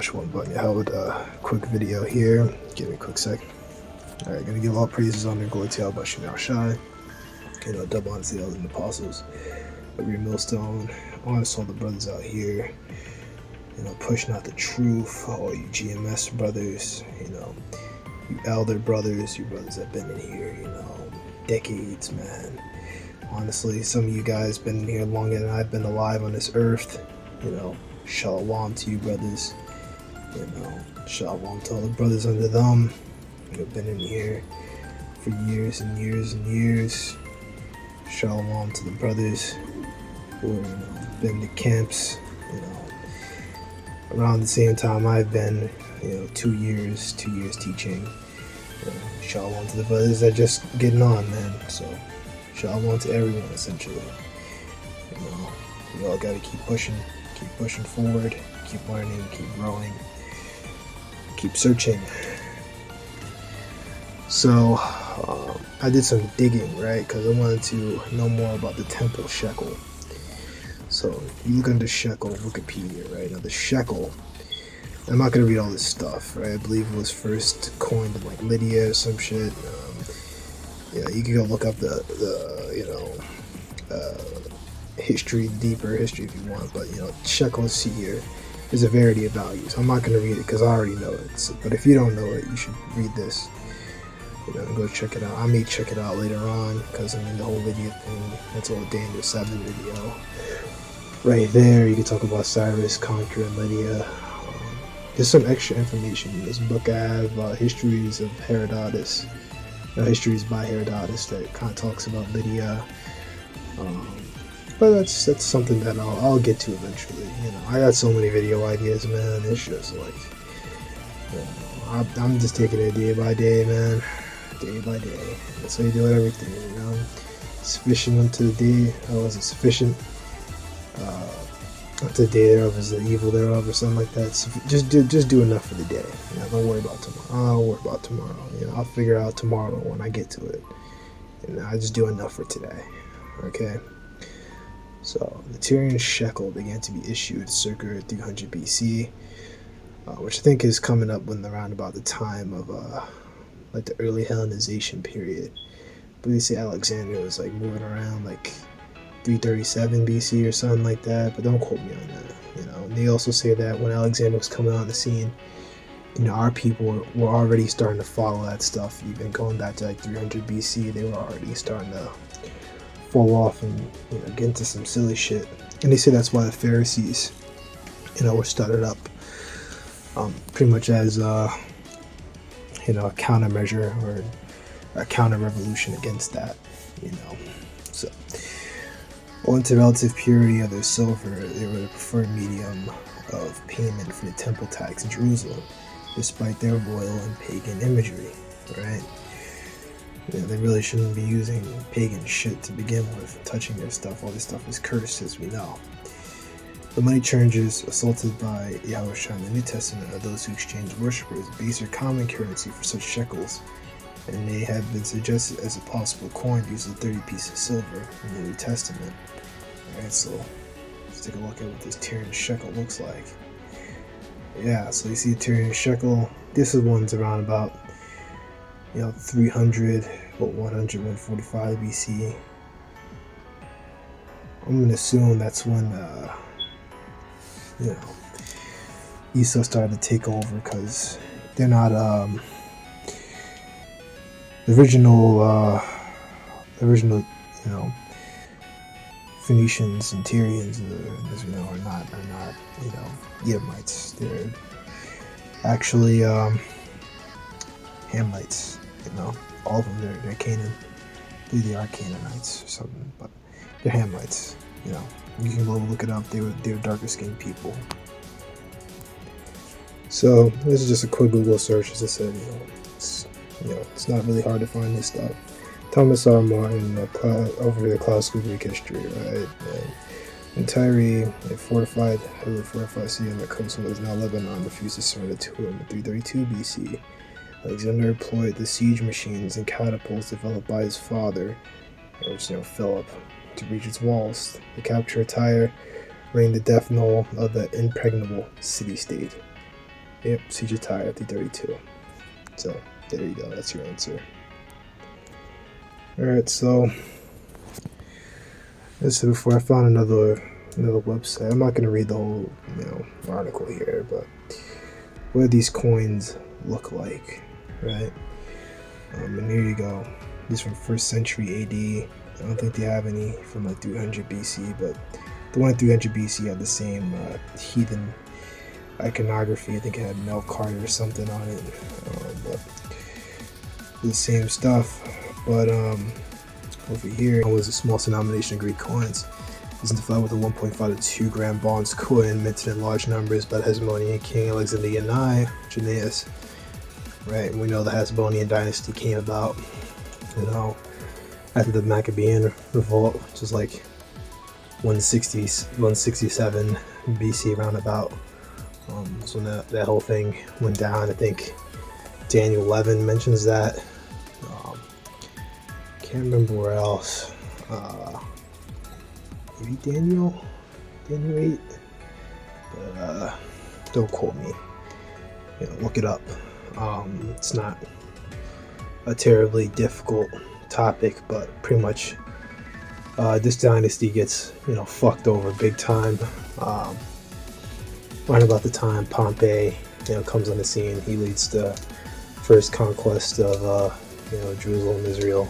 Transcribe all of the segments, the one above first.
push one button. I held a quick video here. Give me a quick second. Alright, gonna give all praises on their glory to Yahweh Shemel Shai. Double honor to the elders and apostles. Every millstone. Honest all the brothers out here. Pushing out the truth. All you GMS brothers. You elder brothers. You brothers that been in here. Decades, man. Honestly, some of you guys been in here longer than I've been alive on this earth. Shalom to you brothers. Shalom to all the brothers under them. Been in here for years and years and years. Shalom to the brothers who been to camps. Around the same time I've been, 2 years teaching. Shalom to the brothers that just getting on, man. So shalom to everyone essentially. We all gotta keep pushing forward, keep learning, keep growing, keep searching. So I did some digging, right? Because I wanted to know more about the temple shekel. So you look under shekel, Wikipedia, right? Now the shekel, I'm not going to read all this stuff, right? I believe it was first coined in like Lydia or some shit. You can go look up the history, deeper history if you want, but shekel see here is a variety of values. I'm not going to read it because I already know it. So, but if you don't know it, you should read this. Go check it out. I may check it out later on because the whole Lydia thing, that's all Daniel 7 video. Right there, you can talk about Cyrus conquering Lydia. There's some extra information in this book. I have histories of Herodotus, histories by Herodotus that kind of talks about Lydia. But that's something that I'll get to eventually. I got so many video ideas, man. It's just like, I'm just taking it day by day, man. Day by day. That's how you do everything, Sufficient unto the day. How was it sufficient? Unto the day thereof is the evil thereof, or something like that. So just do enough for the day. Don't worry about tomorrow. I'll worry about tomorrow. I'll figure out tomorrow when I get to it. I just do enough for today. Okay. So the Tyrian shekel began to be issued circa 300 BC, which I think is coming up around about the time of like the early Hellenization period. But they say Alexander was like moving around like 337 BC or something like that, but don't quote me on that. And they also say that when Alexander was coming on the scene, our people were already starting to follow that stuff. Even going back to like 300 BC, they were already starting to fall off and get into some silly shit. And they say that's why the Pharisees, were started up pretty much as a countermeasure or a counter revolution against that. So owing to relative purity of their silver, they were the preferred medium of payment for the temple tax in Jerusalem, despite their royal and pagan imagery, right? They really shouldn't be using pagan shit to begin with, touching their stuff. All this stuff is cursed, as we know. The money changers assaulted by Yahushua in the New Testament are those who exchange worshippers' baser common currency for such shekels, and they have been suggested as a possible coin using 30 pieces of silver in the New Testament. Alright, so let's take a look at what this Tyrian shekel looks like. Yeah, so you see the Tyrian shekel. This is one's around about 300 or 100, 145 BC. I'm gonna assume that's when Esau started to take over, because they're not the original Phoenicians and Tyrians, as we know, are not Edomites. They're actually Hamites. All of them, they're Canaan. I believe they are Canaanites or something, but they're Hamites. You can go look it up. They were darker skinned people. So this is just a quick Google search. As I said, it's not really hard to find this stuff. Thomas R. Martin, over the classical Greek history, right? And Tyre, heavily fortified city on the coast of what is now Lebanon, refused to surrender to him in 332 BC. Alexander employed the siege machines and catapults developed by his father, Philip, to breach its walls. The capture of Tyre rang the death knell of the impregnable city-state. Yep, siege attire at the 32. So there you go. That's your answer. All right. So as I said before, I found another website. I'm not gonna read the whole article here, but what these coins look like, right? And here you go. These from 1st century AD. I don't think they have any from like 300 BC, but the one in 300 BC had the same heathen iconography. I think it had milk cart or something on it, but the same stuff. But over here was a small denomination of Greek coins. It's identified with a 1.5 to 2 gram bronze coin minted in large numbers by the Hasmonean king Alexander I Jannaeus. Right, and we know the Hasmonean dynasty came about, after the Maccabean revolt, which is like 167 BC roundabout. So that whole thing went down. I think Daniel 11 mentions that. Can't remember where else. Maybe Daniel 8. But don't quote me. Look it up. It's not a terribly difficult topic, but pretty much this dynasty gets fucked over big time. Right about the time Pompey comes on the scene, he leads the first conquest of Jerusalem, Israel,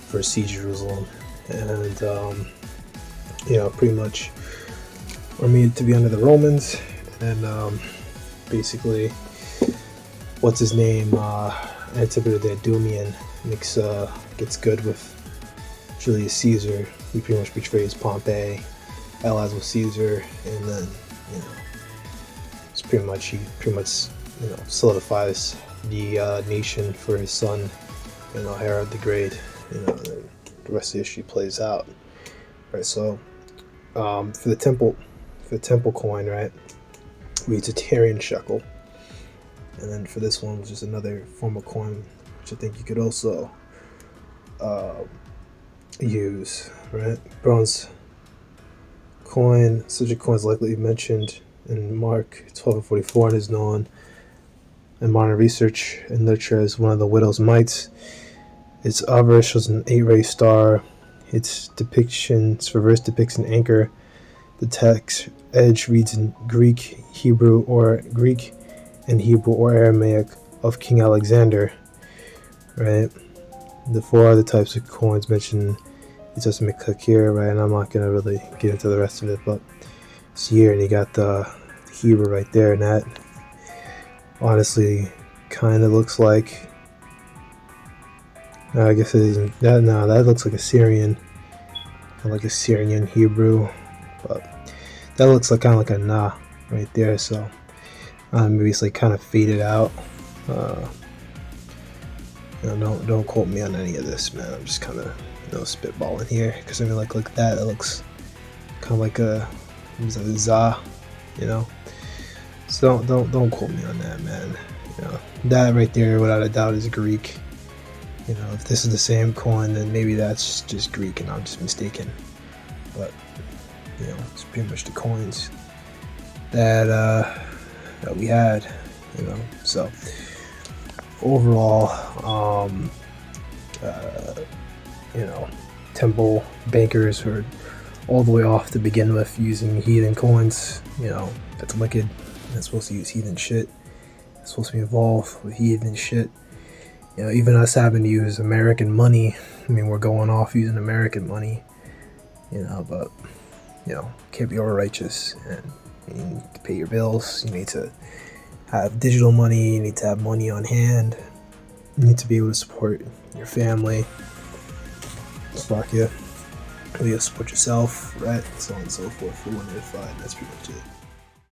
first siege Jerusalem, and pretty much are made to be under the Romans, and basically what's his name, Antipater the Idumean gets good with Julius Caesar. He pretty much betrays Pompey, allies with Caesar, and then it's pretty much solidifies the nation for his son, Herod the Great. The rest of the history plays out. Right, so for the temple coin, right, we use a Tyrian shekel. And then for this one, which is another form of coin, which I think you could also use, right? Bronze coin. Such a coin is likely mentioned in Mark 12:44 and is known in modern research and literature as one of the widow's mites. Its obverse shows an 8-ray star. Its reverse depicts an anchor. The text edge reads in Greek, Hebrew, or Aramaic of King Alexander, right? The 4 other types of coins mentioned in Testament click here, right? And I'm not going to really get into the rest of it, but it's here, and you got the Hebrew right there, and that honestly kind of looks like, I guess it isn't that. No, that looks like a Syrian, Hebrew, but that looks like kind of like a na right there. So maybe it's like kind of faded out. Don't quote me on any of this, man. I'm just kind of spitballing here, because I mean, like that. It looks kind of like a za, So don't quote me on that, man. That right there, without a doubt, is Greek. If this is the same coin, then maybe that's just Greek and I'm just mistaken. But it's pretty much the coins that we had. So overall, temple bankers were all the way off to begin with, using heathen coins. That's wicked. That's supposed to use heathen shit. It's supposed to be involved with heathen shit. Even us having to use American money, I mean, we're going off using American money, but, can't be over righteous, and you need to pay your bills. You need to have digital money. You need to have money on hand. You need to be able to support your family. Fuck you. You have to support yourself, right? So on and so forth. For 1 to 5, that's pretty much it.